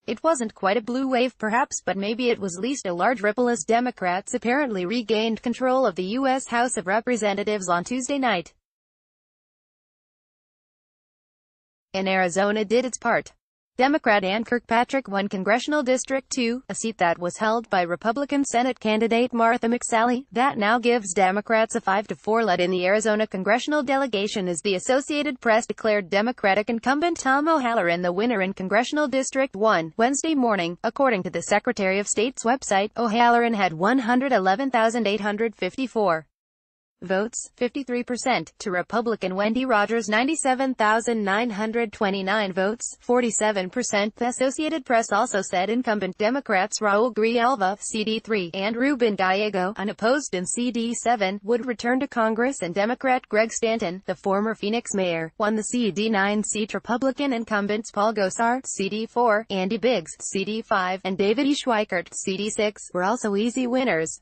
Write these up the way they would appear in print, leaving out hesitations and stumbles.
It wasn't quite a blue wave perhaps, but maybe it was at least a large ripple as Democrats apparently regained control of the U.S. House of Representatives on Tuesday night. And Arizona did its part. Democrat Ann Kirkpatrick won Congressional District 2, a seat that was held by Republican Senate candidate Martha McSally. That now gives Democrats a 5-4 lead in the Arizona congressional delegation as the Associated Press declared Democratic incumbent Tom O'Halloran the winner in Congressional District 1, Wednesday morning. According to the Secretary of State's website, O'Halloran had 111,854 votes, 53%, to Republican Wendy Rogers' 97,929 votes, 47%. The Associated Press also said incumbent Democrats Raul Grijalva, CD3, and Ruben Gallego, unopposed in CD7, would return to Congress, and Democrat Greg Stanton, the former Phoenix mayor, won the CD9 seat. Republican incumbents Paul Gosar, CD4, Andy Biggs, CD5, and David E. Schweikert, CD6, were also easy winners.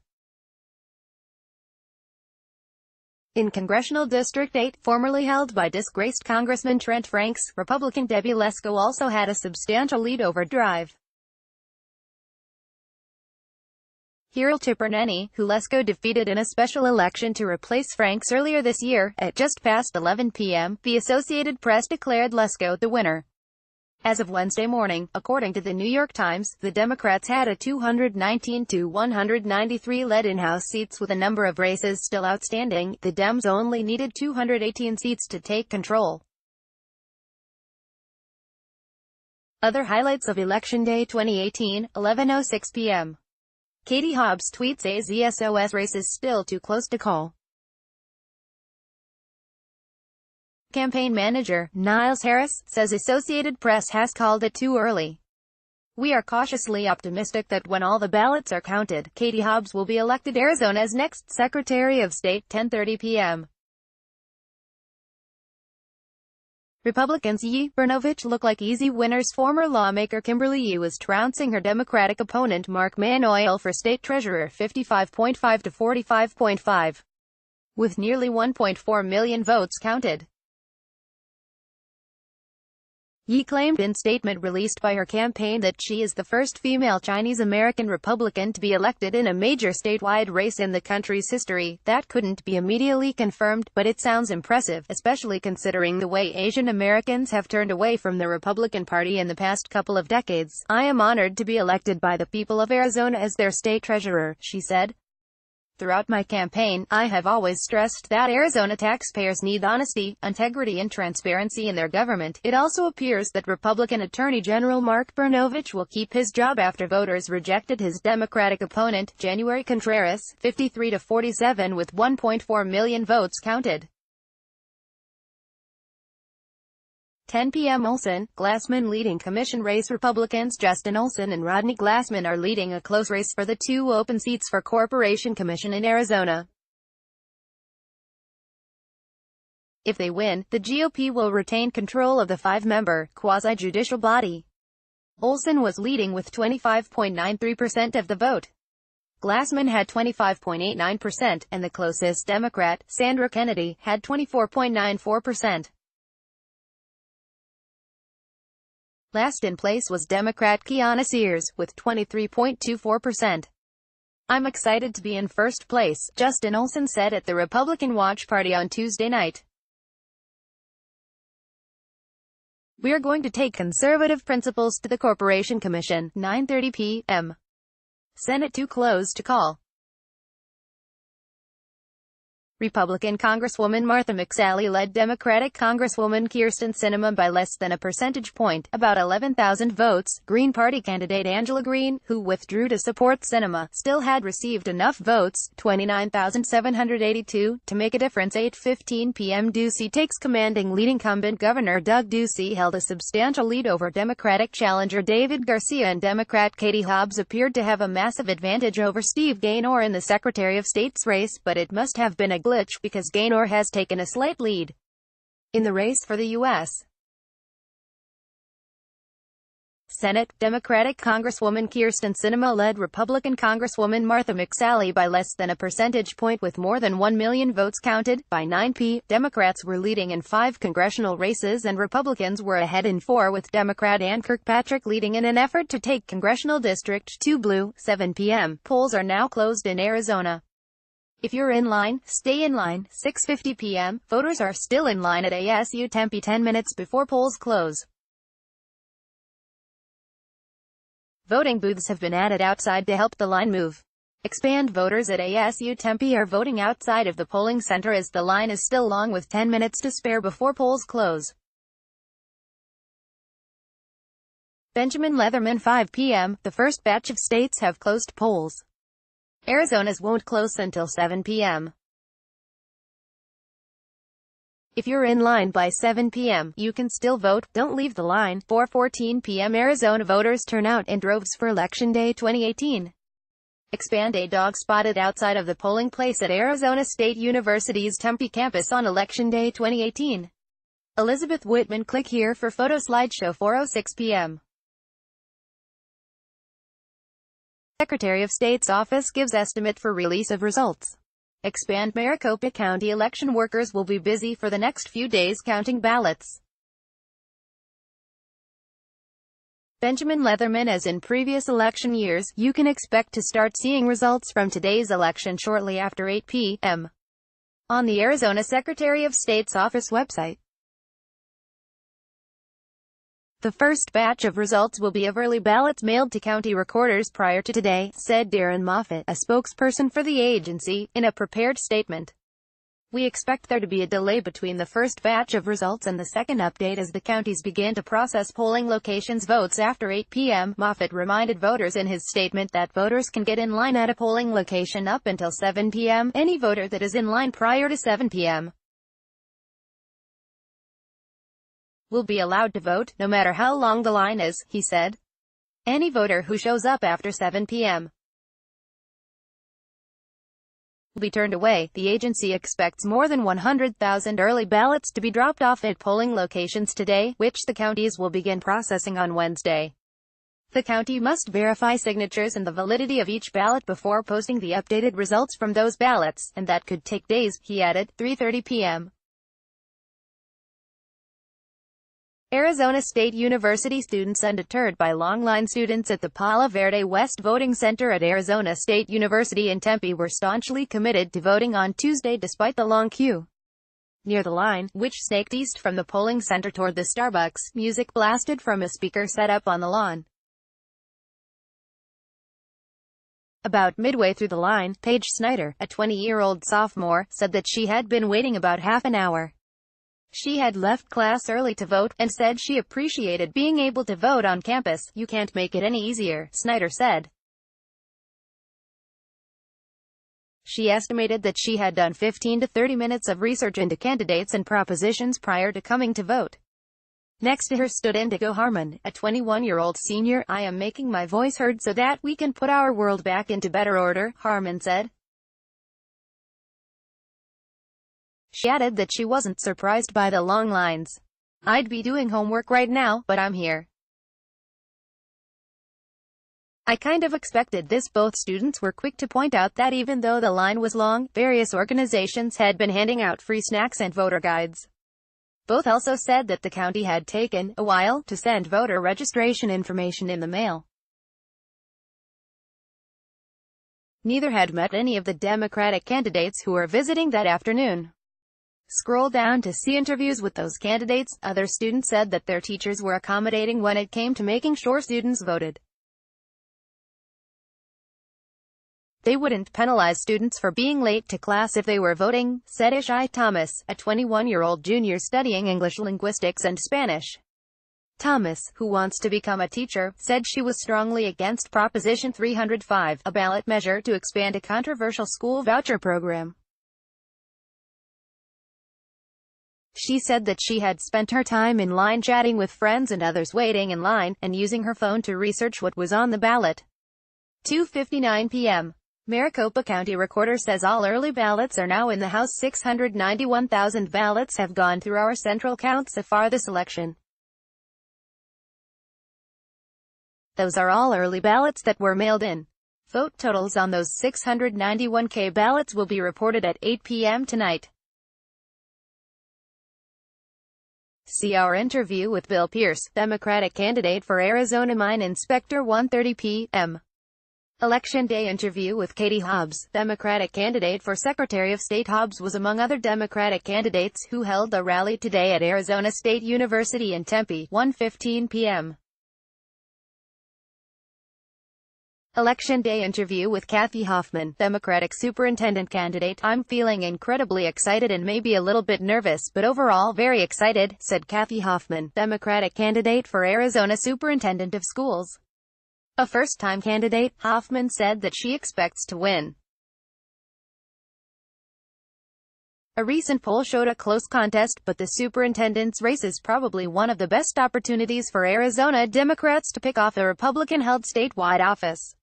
In Congressional District 8, formerly held by disgraced Congressman Trent Franks, Republican Debbie Lesko also had a substantial lead over Drive hero Chipper Nenny, who Lesko defeated in a special election to replace Franks earlier this year. At just past 11 p.m., the Associated Press declared Lesko the winner. As of Wednesday morning, according to the New York Times, the Democrats had a 219-193 lead in House seats with a number of races still outstanding. The Dems only needed 218 seats to take control. Other highlights of Election Day 2018, 11:06 p.m. Katie Hobbs tweets AZSOS race is still too close to call. Campaign manager, Niles Harris, says Associated Press has called it too early. We are cautiously optimistic that when all the ballots are counted, Katie Hobbs will be elected Arizona's next Secretary of State, 10:30 p.m. Republicans Yee Brnovich look like easy winners. Former lawmaker Kimberly Yee was trouncing her Democratic opponent Mark Manoyle for state treasurer 55.5 to 45.5, with nearly 1.4 million votes counted. Yee claimed in a statement released by her campaign that she is the first female Chinese-American Republican to be elected in a major statewide race in the country's history. That couldn't be immediately confirmed, but it sounds impressive, especially considering the way Asian Americans have turned away from the Republican Party in the past couple of decades. I am honored to be elected by the people of Arizona as their state treasurer, she said. Throughout my campaign, I have always stressed that Arizona taxpayers need honesty, integrity and transparency in their government. It also appears that Republican Attorney General Mark Brnovich will keep his job after voters rejected his Democratic opponent, January Contreras, 53 to 47 with 1.4 million votes counted. 10 p.m. Olson, Glassman leading commission race. Republicans Justin Olson and Rodney Glassman are leading a close race for the two open seats for Corporation Commission in Arizona. If they win, the GOP will retain control of the five-member, quasi-judicial body. Olson was leading with 25.93% of the vote. Glassman had 25.89%, and the closest Democrat, Sandra Kennedy, had 24.94%. Last in place was Democrat Kiana Sears, with 23.24%. I'm excited to be in first place, Justin Olson said at the Republican Watch Party on Tuesday night. We are going to take conservative principles to the Corporation Commission, 9:30 p.m. Senate too close to call. Republican Congresswoman Martha McSally led Democratic Congresswoman Kyrsten Sinema by less than a percentage point, about 11,000 votes. Green Party candidate Angela Green, who withdrew to support Sinema, still had received enough votes, 29,782, to make a difference. 8:15 p.m. Ducey takes commanding lead. Incumbent Governor Doug Ducey held a substantial lead over Democratic challenger David Garcia, and Democrat Katie Hobbs appeared to have a massive advantage over Steve Gaynor in the Secretary of State's race, but it must have been a glitch because Gaynor has taken a slight lead in the race for the U.S. Senate, Democratic Congresswoman Kyrsten Sinema led Republican Congresswoman Martha McSally by less than a percentage point with more than 1 million votes counted. By 9 p.m., Democrats were leading in 5 congressional races and Republicans were ahead in 4 with Democrat Ann Kirkpatrick leading in an effort to take Congressional District 2 blue. 7 p.m. Polls are now closed in Arizona. If you're in line, stay in line. 6:50 p.m. Voters are still in line at ASU Tempe 10 minutes before polls close. Voting booths have been added outside to help the line move. Expand. Voters at ASU Tempe are voting outside of the polling center as the line is still long with 10 minutes to spare before polls close. Benjamin Leatherman 5 p.m. The first batch of states have closed polls. Arizona's won't close until 7 p.m. If you're in line by 7 p.m., you can still vote. Don't leave the line. 4:14 p.m. Arizona voters turn out in droves for Election Day 2018. Expand. A dog spotted outside of the polling place at Arizona State University's Tempe campus on Election Day 2018. Elizabeth Whitman. Click here for photo slideshow. 4:06 p.m. Secretary of State's office gives estimate for release of results. Expand. Maricopa County election workers will be busy for the next few days counting ballots. Benjamin Leatherman. As in previous election years, you can expect to start seeing results from today's election shortly after 8 p.m. on the Arizona Secretary of State's office website. The first batch of results will be of early ballots mailed to county recorders prior to today, said Darren Moffitt, a spokesperson for the agency, in a prepared statement. We expect there to be a delay between the first batch of results and the second update as the counties begin to process polling locations' votes after 8 p.m. Moffitt reminded voters in his statement that voters can get in line at a polling location up until 7 p.m. Any voter that is in line prior to 7 p.m. will be allowed to vote, no matter how long the line is, he said. Any voter who shows up after 7 p.m. will be turned away. The agency expects more than 100,000 early ballots to be dropped off at polling locations today, which the counties will begin processing on Wednesday. The county must verify signatures and the validity of each ballot before posting the updated results from those ballots, and that could take days, he added. 3:30 p.m. Arizona State University students undeterred by long-line students at the Palo Verde West Voting Center at Arizona State University in Tempe were staunchly committed to voting on Tuesday despite the long queue. Near the line, which snaked east from the polling center toward the Starbucks, music blasted from a speaker set up on the lawn. About midway through the line, Paige Snyder, a 20-year-old sophomore, said that she had been waiting about half an hour. She had left class early to vote, and said she appreciated being able to vote on campus. You can't make it any easier, Snyder said. She estimated that she had done 15 to 30 minutes of research into candidates and propositions prior to coming to vote. Next to her stood Indigo Harmon, a 21-year-old senior. I am making my voice heard so that we can put our world back into better order, Harmon said. She added that she wasn't surprised by the long lines. I'd be doing homework right now, but I'm here. I kind of expected this. Both students were quick to point out that even though the line was long, various organizations had been handing out free snacks and voter guides. Both also said that the county had taken a while to send voter registration information in the mail. Neither had met any of the Democratic candidates who were visiting that afternoon. Scroll down to see interviews with those candidates. Other students said that their teachers were accommodating when it came to making sure students voted. They wouldn't penalize students for being late to class if they were voting, said Ishai Thomas, a 21-year-old junior studying English linguistics and Spanish. Thomas, who wants to become a teacher, said she was strongly against Proposition 305, a ballot measure to expand a controversial school voucher program. She said that she had spent her time in line chatting with friends and others waiting in line, and using her phone to research what was on the ballot. 2:59 p.m. Maricopa County Recorder says all early ballots are now in the House. 691,000 ballots have gone through our central count so far this election. Those are all early ballots that were mailed in. Vote totals on those 691K ballots will be reported at 8 p.m. tonight. See our interview with Bill Pierce, Democratic candidate for Arizona Mine Inspector, 1:30 p.m. Election Day interview with Katie Hobbs, Democratic candidate for Secretary of State. Hobbs was among other Democratic candidates who held a rally today at Arizona State University in Tempe, 1:15 p.m. Election Day interview with Kathy Hoffman, Democratic Superintendent candidate. I'm feeling incredibly excited and maybe a little bit nervous, but overall very excited, said Kathy Hoffman, Democratic candidate for Arizona Superintendent of Schools. A first-time candidate, Hoffman said that she expects to win. A recent poll showed a close contest, but the superintendent's race is probably one of the best opportunities for Arizona Democrats to pick off a Republican-held statewide office.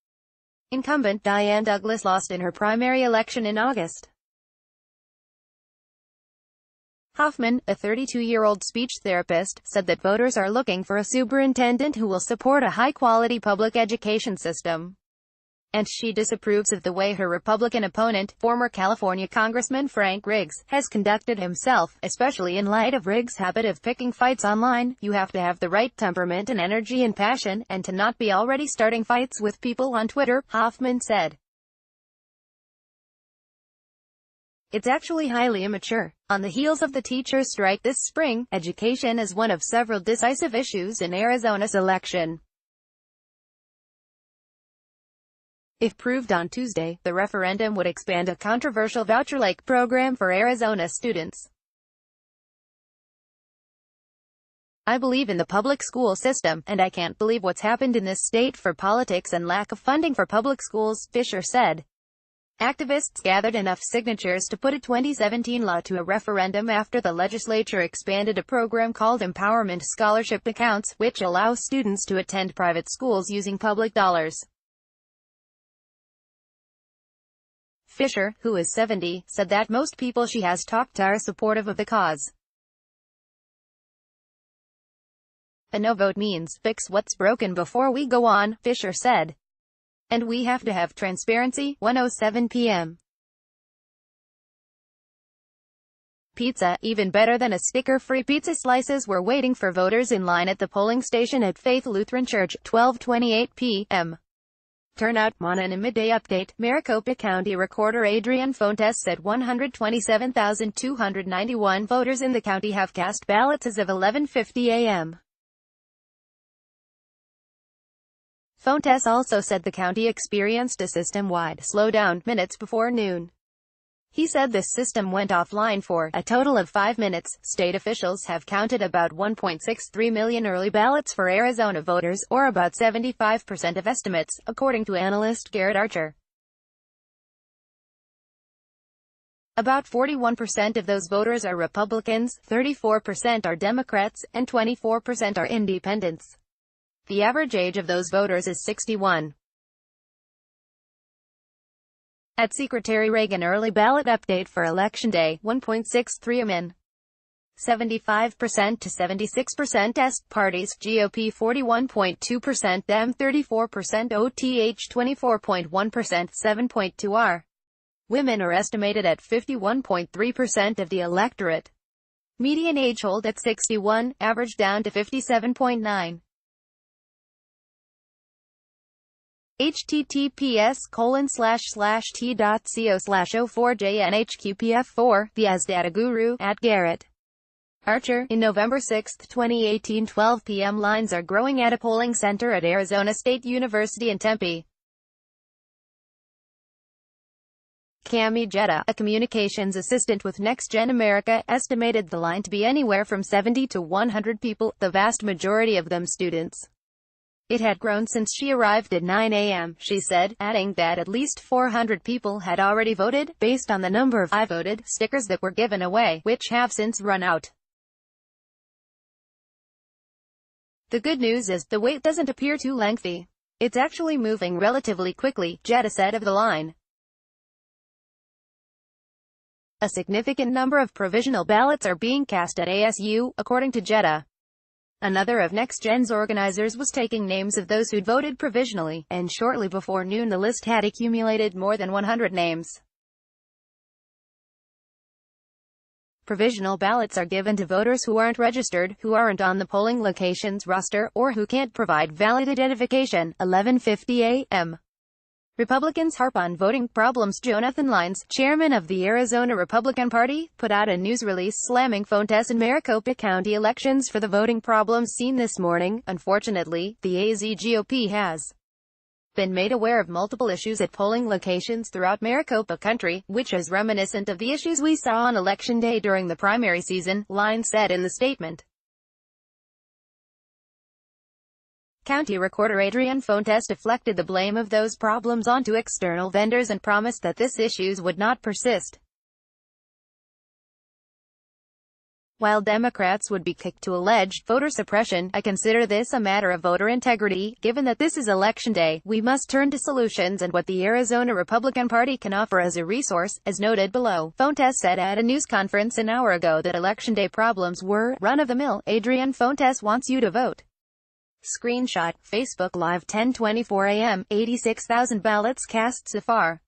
Incumbent Diane Douglas lost in her primary election in August. Hoffman, a 32-year-old speech therapist, said that voters are looking for a superintendent who will support a high-quality public education system. And she disapproves of the way her Republican opponent, former California Congressman Frank Riggs, has conducted himself, especially in light of Riggs' habit of picking fights online. You have to have the right temperament and energy and passion, and to not be already starting fights with people on Twitter, Hoffman said. It's actually highly immature. On the heels of the teachers' strike this spring, education is one of several decisive issues in Arizona's election. If proved on Tuesday, the referendum would expand a controversial voucher-like program for Arizona students. I believe in the public school system, and I can't believe what's happened in this state for politics and lack of funding for public schools, Fisher said. Activists gathered enough signatures to put a 2017 law to a referendum after the legislature expanded a program called Empowerment Scholarship Accounts, which allows students to attend private schools using public dollars. Fisher, who is 70, said that most people she has talked to are supportive of the cause. A no vote means, fix what's broken before we go on, Fisher said. And we have to have transparency, 1:07 p.m. Pizza, even better than a sticker-free pizza. Slices were waiting for voters in line at the polling station at Faith Lutheran Church, 12:28 p.m. Turnout. On a midday update, Maricopa County Recorder Adrian Fontes said 127,291 voters in the county have cast ballots as of 11:50 a.m. Fontes also said the county experienced a system-wide slowdown minutes before noon. He said this system went offline for a total of 5 minutes. State officials have counted about 1.63 million early ballots for Arizona voters, or about 75% of estimates, according to analyst Garrett Archer. About 41% of those voters are Republicans, 34% are Democrats, and 24% are independents. The average age of those voters is 61. At Secretary Reagan early ballot update for Election Day, 1.63 million. 75% to 76% est parties, GOP 41.2%, Dem 34%, OTH 24.1%, 7.2 are. Women are estimated at 51.3% of the electorate. Median age hold at 61, average down to 57.9. https://t.co/04jnhqpf4, the As Data Guru, at Garrett Archer. In November 6, 2018, 12 p.m. lines are growing at a polling center at Arizona State University in Tempe. Cami Jetta, a communications assistant with Next Gen America, estimated the line to be anywhere from 70 to 100 people, the vast majority of them students. It had grown since she arrived at 9 a.m., she said, adding that at least 400 people had already voted, based on the number of "I voted" stickers that were given away, which have since run out. The good news is, the wait doesn't appear too lengthy. It's actually moving relatively quickly, Jetta said of the line. A significant number of provisional ballots are being cast at ASU, according to Jetta. Another of Next Gen's organizers was taking names of those who'd voted provisionally, and shortly before noon the list had accumulated more than 100 names. Provisional ballots are given to voters who aren't registered, who aren't on the polling location's roster, or who can't provide valid identification. 11:50 a.m. Republicans harp on voting problems. Jonathan Lyons, chairman of the Arizona Republican Party, put out a news release slamming phone tests in Maricopa County elections for the voting problems seen this morning. Unfortunately, the AZ GOP has been made aware of multiple issues at polling locations throughout Maricopa County, which is reminiscent of the issues we saw on Election Day during the primary season, Lyons said in the statement. County Recorder Adrian Fontes deflected the blame of those problems onto external vendors and promised that these issues would not persist. While Democrats would be kicked to alleged voter suppression, I consider this a matter of voter integrity. Given that this is Election Day, we must turn to solutions and what the Arizona Republican Party can offer as a resource, as noted below. Fontes said at a news conference an hour ago that Election Day problems were run-of-the-mill. Adrian Fontes wants you to vote. Screenshot, Facebook Live 10:24 a.m., 86,000 ballots cast so far.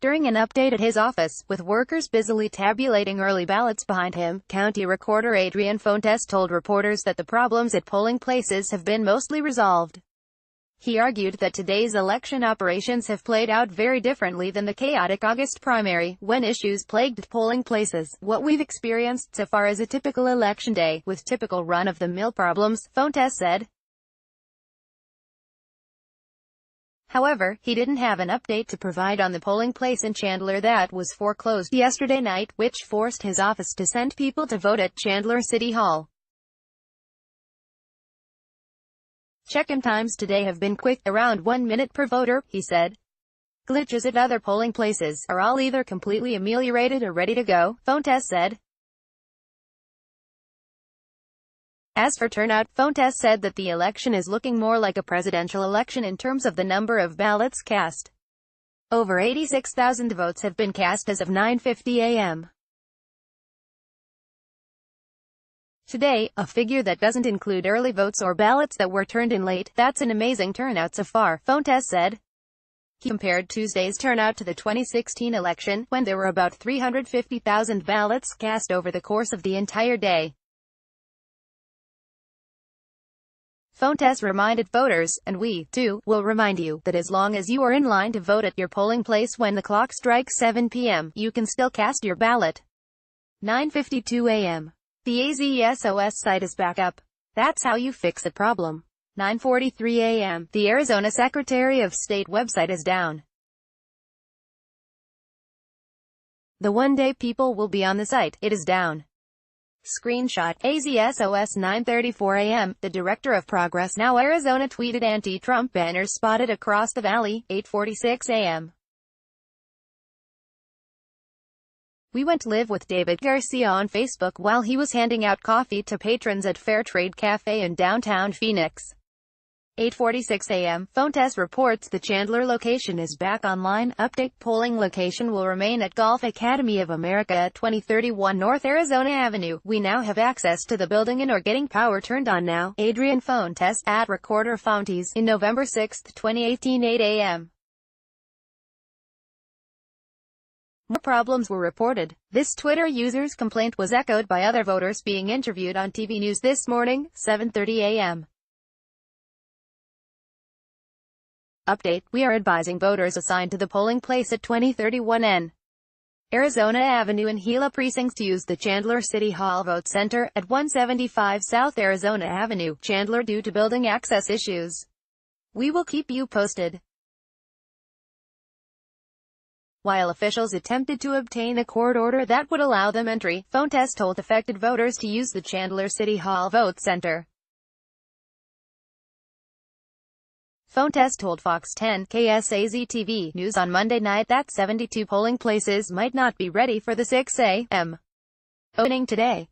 During an update at his office, with workers busily tabulating early ballots behind him, County Recorder Adrian Fontes told reporters that the problems at polling places have been mostly resolved. He argued that today's election operations have played out very differently than the chaotic August primary, when issues plagued polling places. What we've experienced so far is a typical election day, with typical run-of-the-mill problems, Fontes said. However, he didn't have an update to provide on the polling place in Chandler that was foreclosed yesterday night, which forced his office to send people to vote at Chandler City Hall. Check-in times today have been quick, around 1 minute per voter, he said. Glitches at other polling places are all either completely ameliorated or ready to go, Fontes said. As for turnout, Fontes said that the election is looking more like a presidential election in terms of the number of ballots cast. Over 86,000 votes have been cast as of 9:50 a.m. today, a figure that doesn't include early votes or ballots that were turned in late. That's an amazing turnout so far, Fontes said. He compared Tuesday's turnout to the 2016 election, when there were about 350,000 ballots cast over the course of the entire day. Fontes reminded voters, and we, too, will remind you, that as long as you are in line to vote at your polling place when the clock strikes 7 p.m., you can still cast your ballot. 9:52 a.m. The AZSOS site is back up. That's how you fix a problem. 9:43 a.m. The Arizona Secretary of State website is down. The one-day people will be on the site. It is down. Screenshot, AZSOS 9:34 a.m. The Director of Progress Now Arizona tweeted anti-Trump banners spotted across the valley. 8:46 a.m. We went to live with David Garcia on Facebook while he was handing out coffee to patrons at Fairtrade Cafe in downtown Phoenix. 8:46 a.m. Fontes reports the Chandler location is back online. Update, polling location will remain at Golf Academy of America at 2031 North Arizona Avenue. We now have access to the building and are getting power turned on now. Adrian Fontes, at Recorder Fontes, in November 6, 2018 8 a.m. More problems were reported. This Twitter user's complaint was echoed by other voters being interviewed on TV News this morning, 7:30 a.m. Update, we are advising voters assigned to the polling place at 2031 N. Arizona Avenue and Gila precincts to use the Chandler City Hall Vote Center, at 175 South Arizona Avenue, Chandler due to building access issues. We will keep you posted. While officials attempted to obtain a court order that would allow them entry, Fontes told affected voters to use the Chandler City Hall Vote Center. Fontes told Fox 10 KSAZ-TV News on Monday night that 72 polling places might not be ready for the 6 a.m. opening today.